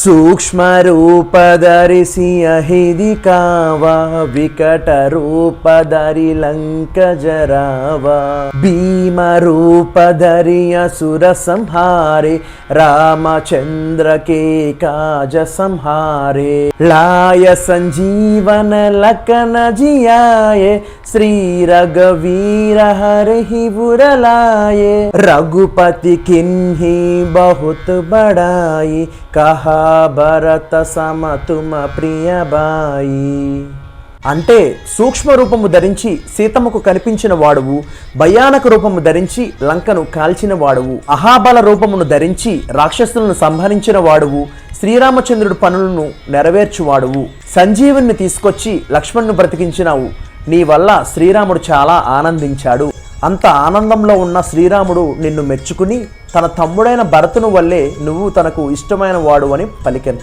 సూక్ష్మ రూపధరి సియహిది కావా వికట రూపధరి లంక జరావా భీమ రూపధరి అసుర సంహారే రామచంద్ర के काज संहारे लाय संजीवन लखन जियाए श्री रघुवीर हरि बुरलाए रघुपति किन्ही बहुत बड़ाई कहा भरत सम तुम प्रिय बाई। అంటే సూక్ష్మ రూపము ధరించి సీతమ్మకు కనిపించిన వాడువు, భయానక రూపము ధరించి లంకను కాల్చిన వాడువు, అహాబల రూపమును ధరించి రాక్షసులను సంహరించిన వాడువు, శ్రీరామచంద్రుడి పనులను నెరవేర్చువాడువు, సంజీవుని తీసుకొచ్చి లక్ష్మణ్ను బ్రతికించినావు. నీ వల్ల శ్రీరాముడు చాలా ఆనందించాడు. అంత ఆనందంలో ఉన్న శ్రీరాముడు నిన్ను మెచ్చుకుని తన తమ్ముడైన భరతుని వల్లే నువ్వు తనకు ఇష్టమైన వాడు అని పలికెను.